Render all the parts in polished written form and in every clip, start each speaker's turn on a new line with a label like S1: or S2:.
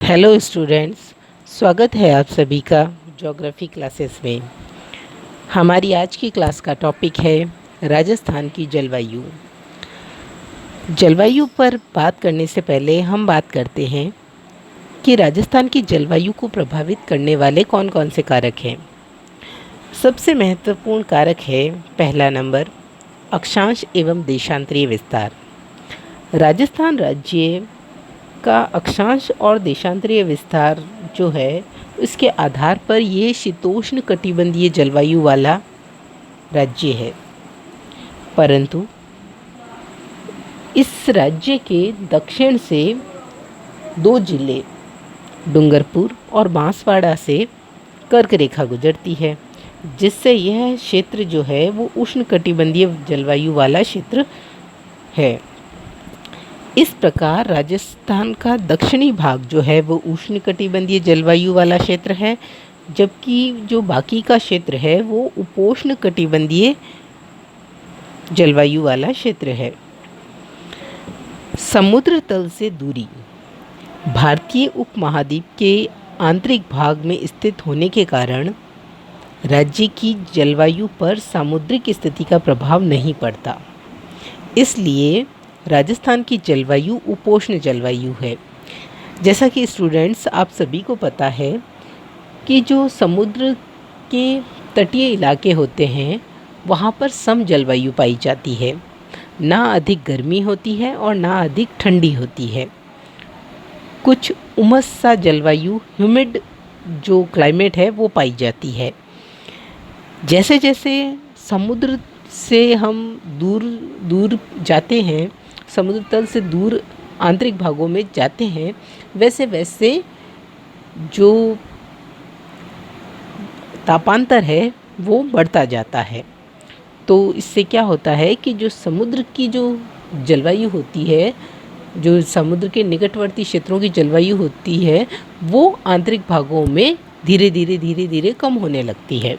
S1: Hello students, स्वागत है आप सभी का ज्योग्राफी क्लासेस में। हमारी आज की क्लास का टॉपिक है राजस्थान की जलवायु। जलवायु पर बात करने से पहले हम बात करते हैं कि राजस्थान की जलवायु को प्रभावित करने वाले कौन कौन से कारक हैं। सबसे महत्वपूर्ण कारक है पहला नंबर अक्षांश एवं देशांतरीय विस्तार। राजस्थान राज्य का अक्षांश और देशांतरीय विस्तार जो है उसके आधार पर ये शीतोष्ण कटिबंधीय जलवायु वाला राज्य है। परंतु इस राज्य के दक्षिण से दो जिले डूंगरपुर और बांसवाड़ा से कर्क रेखा गुजरती है, जिससे यह क्षेत्र जो है वो उष्ण कटिबंधीय जलवायु वाला क्षेत्र है। इस प्रकार राजस्थान का दक्षिणी भाग जो है वो उष्णकटिबंधीय जलवायु वाला क्षेत्र है, जबकि जो बाकी का क्षेत्र है वो उपोष्ण कटिबंधीय जलवायु वाला क्षेत्र है। समुद्र तल से दूरी भारतीय उपमहाद्वीप के आंतरिक भाग में स्थित होने के कारण राज्य की जलवायु पर सामुद्रिक स्थिति का प्रभाव नहीं पड़ता। इसलिए राजस्थान की जलवायु उपोष्ण जलवायु है। जैसा कि स्टूडेंट्स आप सभी को पता है कि जो समुद्र के तटीय इलाके होते हैं वहाँ पर सम जलवायु पाई जाती है, ना अधिक गर्मी होती है और ना अधिक ठंडी होती है। कुछ उमस सा जलवायु ह्यूमिड जो क्लाइमेट है वो पाई जाती है। जैसे जैसे समुद्र से हम दूर दूर जाते हैं, समुद्र तल से दूर आंतरिक भागों में जाते हैं, वैसे वैसे जो तापांतर है वो बढ़ता जाता है। तो इससे क्या होता है कि जो समुद्र की जो जलवायु होती है, जो समुद्र के निकटवर्ती क्षेत्रों की जलवायु होती है, वो आंतरिक भागों में धीरे धीरे कम होने लगती है।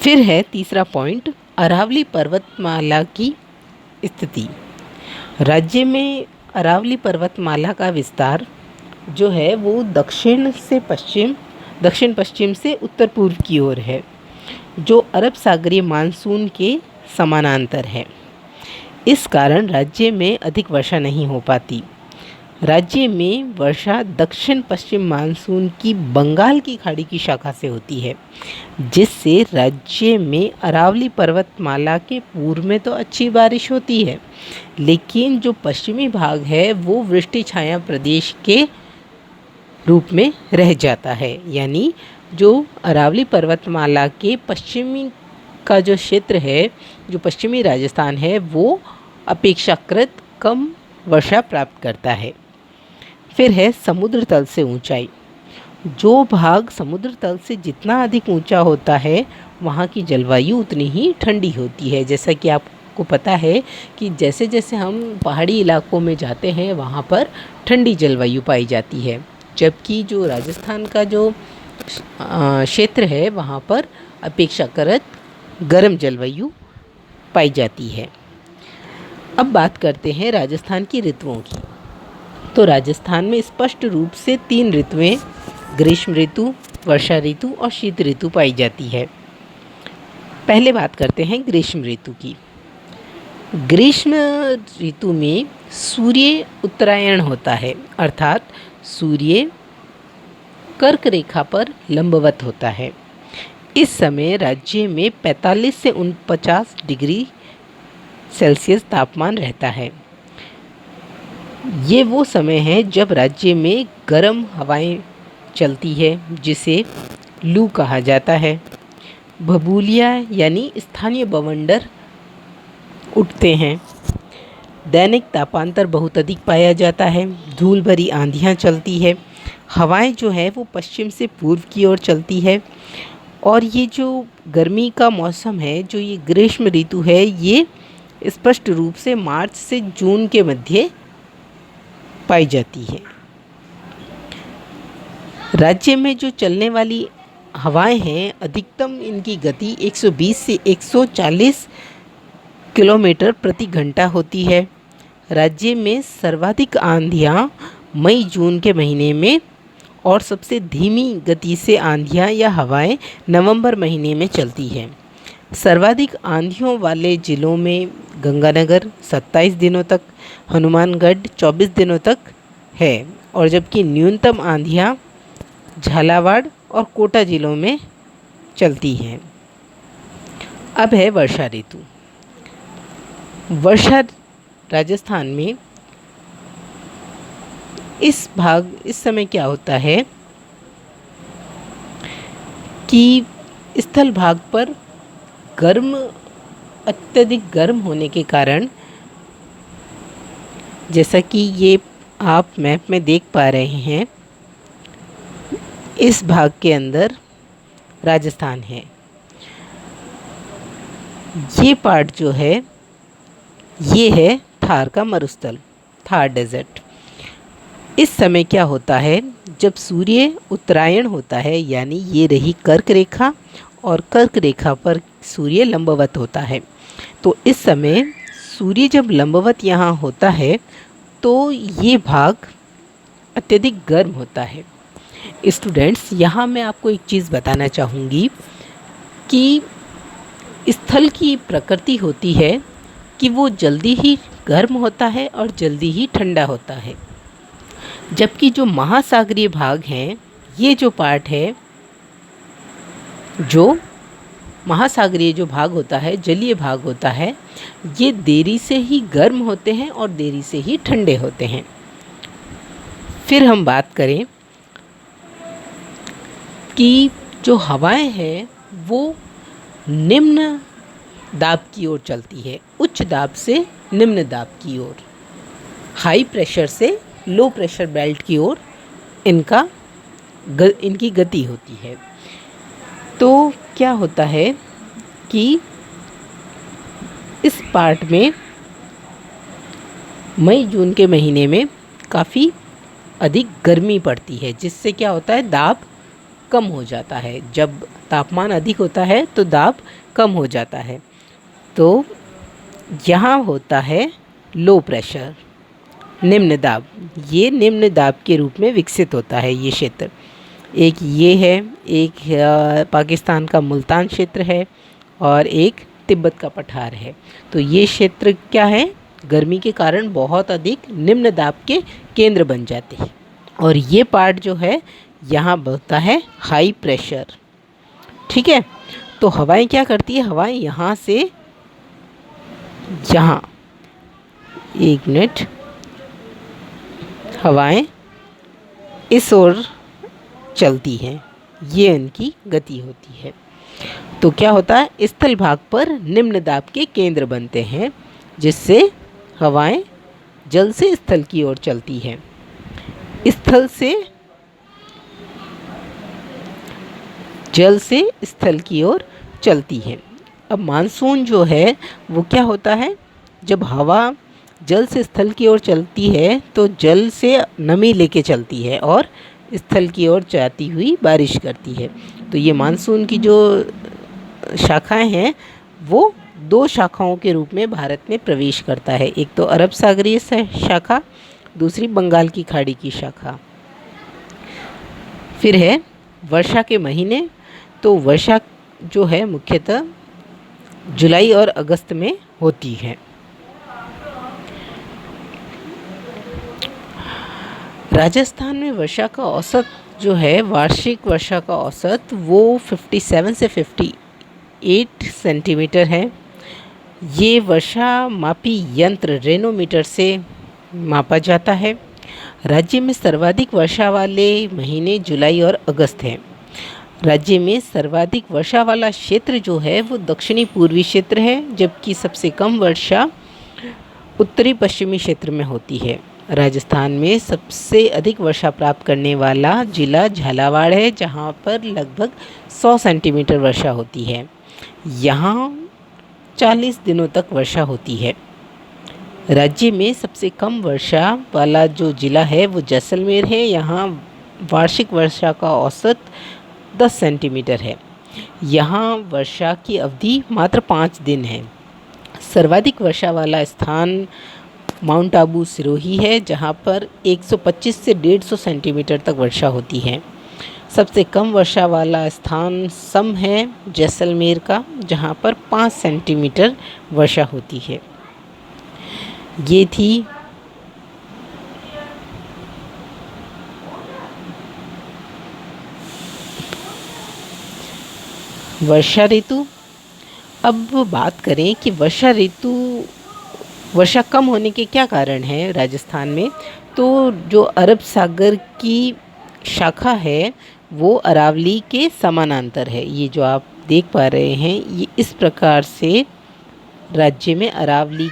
S1: फिर है तीसरा पॉइंट अरावली पर्वतमाला की स्थिति। राज्य में अरावली पर्वतमाला का विस्तार जो है वो दक्षिण पश्चिम से उत्तर पूर्व की ओर है, जो अरब सागरीय मानसून के समानांतर है। इस कारण राज्य में अधिक वर्षा नहीं हो पाती। राज्य में वर्षा दक्षिण पश्चिम मानसून की बंगाल की खाड़ी की शाखा से होती है, जिससे राज्य में अरावली पर्वतमाला के पूर्व में तो अच्छी बारिश होती है, लेकिन जो पश्चिमी भाग है वो वृष्टि छाया प्रदेश के रूप में रह जाता है। यानी जो अरावली पर्वतमाला के पश्चिमी का जो क्षेत्र है, जो पश्चिमी राजस्थान है, वो अपेक्षाकृत कम वर्षा प्राप्त करता है। फिर है समुद्र तल से ऊंचाई। जो भाग समुद्र तल से जितना अधिक ऊंचा होता है वहाँ की जलवायु उतनी ही ठंडी होती है। जैसा कि आपको पता है कि जैसे जैसे हम पहाड़ी इलाकों में जाते हैं वहाँ पर ठंडी जलवायु पाई जाती है, जबकि जो राजस्थान का जो क्षेत्र है वहाँ पर अपेक्षाकृत गर्म जलवायु पाई जाती है। अब बात करते हैं राजस्थान की ऋतुओं की। तो राजस्थान में स्पष्ट रूप से 3 ऋतुएं ग्रीष्म ऋतु, वर्षा ऋतु और शीत ऋतु पाई जाती है। पहले बात करते हैं ग्रीष्म ऋतु की। ग्रीष्म ऋतु में सूर्य उत्तरायण होता है, अर्थात सूर्य कर्क रेखा पर लंबवत होता है। इस समय राज्य में 45 से 49 डिग्री सेल्सियस तापमान रहता है। ये वो समय है जब राज्य में गर्म हवाएं चलती है, जिसे लू कहा जाता है। भभूलिया यानी स्थानीय बवंडर उठते हैं। दैनिक तापांतर बहुत अधिक पाया जाता है। धूल भरी आंधियाँ चलती है। हवाएं जो है वो पश्चिम से पूर्व की ओर चलती है। और ये जो गर्मी का मौसम है, जो ये ग्रीष्म ऋतु है, ये स्पष्ट रूप से मार्च से जून के मध्य पाई जाती है। राज्य में जो चलने वाली हवाएं हैं, अधिकतम इनकी गति 120 से 140 किलोमीटर प्रति घंटा होती है। राज्य में सर्वाधिक आंधियाँ मई जून के महीने में, और सबसे धीमी गति से आंधियाँ या हवाएं नवंबर महीने में चलती हैं। सर्वाधिक आंधियों वाले ज़िलों में गंगानगर 27 दिनों तक, हनुमानगढ़ 24 दिनों तक है, और जबकि न्यूनतम आंधियाँ झालावाड़ और कोटा ज़िलों में चलती हैं। अब है वर्षा ऋतु। वर्षा राजस्थान में इस समय क्या होता है कि स्थल भाग पर अत्यधिक गर्म होने के कारण, जैसा कि ये आप मैप में देख पा रहे हैं, इस भाग के अंदर राजस्थान है। ये पार्ट जो है ये है थार का मरुस्थल, थार डेजर्ट। इस समय क्या होता है, जब सूर्य उत्तरायण होता है, यानी ये रही कर्क रेखा, और कर्क रेखा पर सूर्य लंबवत होता है, तो इस समय सूर्य जब लंबवत यहाँ होता है तो ये भाग अत्यधिक गर्म होता है। स्टूडेंट्स, यहाँ मैं आपको एक चीज़ बताना चाहूँगी कि स्थल की प्रकृति होती है कि वो जल्दी ही गर्म होता है और जल्दी ही ठंडा होता है, जबकि जो महासागरीय भाग हैं, ये जो पार्ट है, जो महासागरीय जो भाग होता है, जलीय भाग होता है, ये देरी से ही गर्म होते हैं और देरी से ही ठंडे होते हैं। फिर हम बात करें कि जो हवाएं हैं वो निम्न दाब की ओर चलती है, उच्च दाब से निम्न दाब की ओर, हाई प्रेशर से लो प्रेशर बेल्ट की ओर इनकी गति होती है। तो क्या होता है कि इस पार्ट में मई जून के महीने में काफ़ी अधिक गर्मी पड़ती है, जिससे क्या होता है, दाब कम हो जाता है। जब तापमान अधिक होता है तो दाब कम हो जाता है। तो यहाँ होता है लो प्रेशर, निम्न दाब। ये निम्न दाब के रूप में विकसित होता है ये क्षेत्र। एक ये है, एक पाकिस्तान का मुल्तान क्षेत्र है, और एक तिब्बत का पठार है। तो ये क्षेत्र क्या है, गर्मी के कारण बहुत अधिक निम्न दाब के केंद्र बन जाते हैं। और ये पार्ट जो है यहाँ होता है हाई प्रेशर। ठीक है, तो हवाएं क्या करती है, हवाएं यहाँ से यहाँ, एक मिनट, हवाएं इस ओर चलती हैं, ये इनकी गति होती है। तो क्या होता है, स्थल भाग पर निम्न दाब के केंद्र बनते हैं, जिससे हवाएं जल से स्थल की ओर चलती हैं, स्थल से जल से स्थल की ओर चलती हैं। अब मानसून जो है वो क्या होता है, जब हवा जल से स्थल की ओर चलती है तो जल से नमी लेके चलती है और स्थल की ओर जाती हुई बारिश करती है। तो ये मानसून की जो शाखाएं हैं वो दो शाखाओं के रूप में भारत में प्रवेश करता है। एक तो अरब सागरीय शाखा, दूसरी बंगाल की खाड़ी की शाखा। फिर है वर्षा के महीने। तो वर्षा जो है मुख्यतः जुलाई और अगस्त में होती है। राजस्थान में वर्षा का औसत जो है, वार्षिक वर्षा का औसत वो 57 से 58 सेंटीमीटर है। ये वर्षा मापी यंत्र रेनोमीटर से मापा जाता है। राज्य में सर्वाधिक वर्षा वाले महीने जुलाई और अगस्त हैं। राज्य में सर्वाधिक वर्षा वाला क्षेत्र जो है वो दक्षिणी पूर्वी क्षेत्र है, जबकि सबसे कम वर्षा उत्तरी पश्चिमी क्षेत्र में होती है। राजस्थान में सबसे अधिक वर्षा प्राप्त करने वाला जिला झालावाड़ है, जहाँ पर लगभग 100 सेंटीमीटर वर्षा होती है। यहाँ 40 दिनों तक वर्षा होती है। राज्य में सबसे कम वर्षा वाला जो ज़िला है वो जैसलमेर है। यहाँ वार्षिक वर्षा का औसत 10 सेंटीमीटर है। यहाँ वर्षा की अवधि मात्र 5 दिन है। सर्वाधिक वर्षा वाला स्थान माउंट आबू सिरोही है, जहाँ पर 125 से 150 सेंटीमीटर तक वर्षा होती है। सबसे कम वर्षा वाला स्थान सम है जैसलमेर का, जहाँ पर 5 सेंटीमीटर वर्षा होती है। ये थी वर्षा ऋतु। अब बात करें कि वर्षा कम होने के क्या कारण हैं राजस्थान में। तो जो अरब सागर की शाखा है वो अरावली के समानांतर है। ये जो आप देख पा रहे हैं, ये इस प्रकार से राज्य में अरावली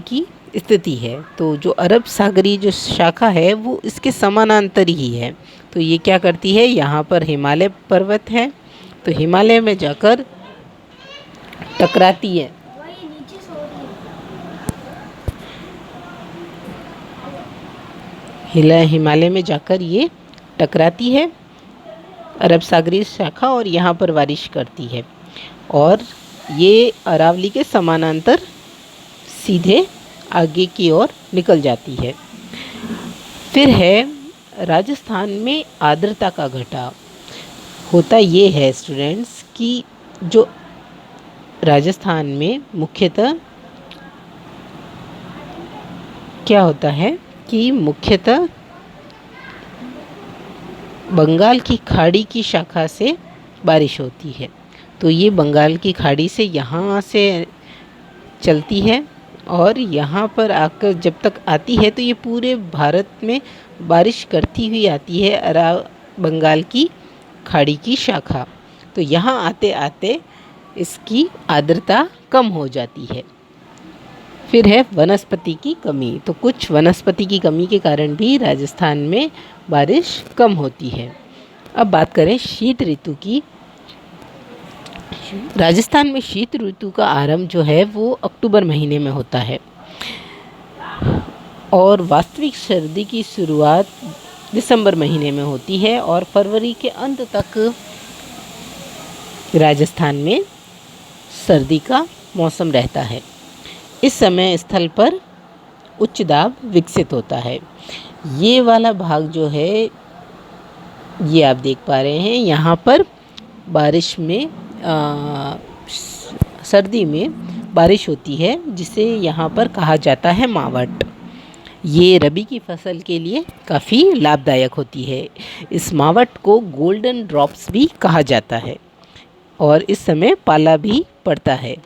S1: की स्थिति है। तो जो अरब सागरी जो शाखा है वो इसके समानांतर ही है। तो ये क्या करती है, यहाँ पर हिमालय पर्वत है, तो हिमालय में जाकर टकराती है। हिमालय में जाकर ये टकराती है अरब सागरी शाखा, और यहाँ पर बारिश करती है, और ये अरावली के समानांतर सीधे आगे की ओर निकल जाती है। फिर है राजस्थान में आर्द्रता का घटाव। होता ये है स्टूडेंट्स कि जो राजस्थान में मुख्यतः क्या होता है कि मुख्यतः बंगाल की खाड़ी की शाखा से बारिश होती है। तो ये बंगाल की खाड़ी से यहाँ से चलती है और यहाँ पर आकर जब तक आती है तो ये पूरे भारत में बारिश करती हुई आती है, बंगाल की खाड़ी की शाखा। तो यहाँ आते आते इसकी आर्द्रता कम हो जाती है। फिर है वनस्पति की कमी। तो कुछ वनस्पति की कमी के कारण भी राजस्थान में बारिश कम होती है। अब बात करें शीत ऋतु की। राजस्थान में शीत ऋतु का आरंभ जो है वो अक्टूबर महीने में होता है, और वास्तविक सर्दी की शुरुआत दिसंबर महीने में होती है, और फरवरी के अंत तक राजस्थान में सर्दी का मौसम रहता है। इस समय स्थल पर उच्च दाब विकसित होता है। ये वाला भाग जो है ये आप देख पा रहे हैं, यहाँ पर बारिश में सर्दी में बारिश होती है, जिसे यहाँ पर कहा जाता है मावट। ये रबी की फसल के लिए काफ़ी लाभदायक होती है। इस मावट को गोल्डन ड्रॉप्स भी कहा जाता है, और इस समय पाला भी पड़ता है।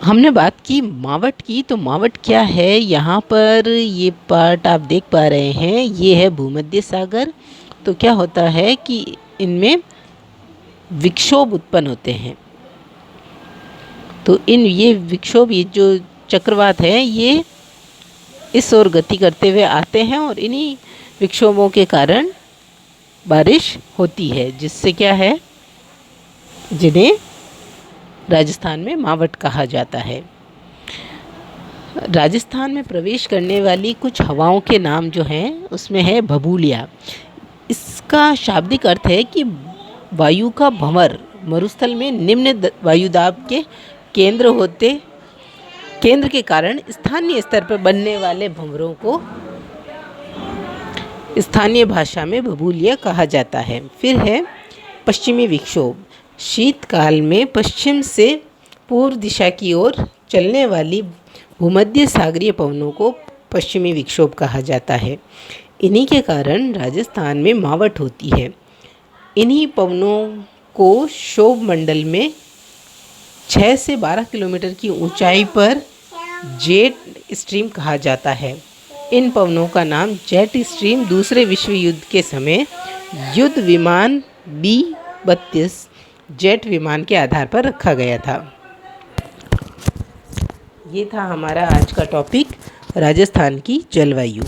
S1: हमने बात की मावट की, तो मावट क्या है, यहाँ पर ये पार्ट आप देख पा रहे हैं, ये है भूमध्य सागर। तो क्या होता है कि इनमें विक्षोभ उत्पन्न होते हैं। तो ये विक्षोभ, ये जो चक्रवात है, ये इस ओर गति करते हुए आते हैं, और इन्हीं विक्षोभों के कारण बारिश होती है, जिससे क्या है, जिन्हें राजस्थान में मावट कहा जाता है। राजस्थान में प्रवेश करने वाली कुछ हवाओं के नाम जो हैं उसमें है भभूलिया। इसका शाब्दिक अर्थ है कि वायु का भंवर। मरुस्थल में निम्न वायुदाब के केंद्र के कारण स्थानीय स्तर पर बनने वाले भंवरों को स्थानीय भाषा में भभूलिया कहा जाता है। फिर है पश्चिमी विक्षोभ। शीतकाल में पश्चिम से पूर्व दिशा की ओर चलने वाली भूमध्य सागरीय पवनों को पश्चिमी विक्षोभ कहा जाता है। इन्हीं के कारण राजस्थान में मावट होती है। इन्हीं पवनों को क्षोभ मंडल में 6 से 12 किलोमीटर की ऊंचाई पर जेट स्ट्रीम कहा जाता है। इन पवनों का नाम जेट स्ट्रीम दूसरे विश्व युद्ध के समय युद्ध विमान B-32 जेट विमान के आधार पर रखा गया था। ये था हमारा आज का टॉपिक, राजस्थान की जलवायु।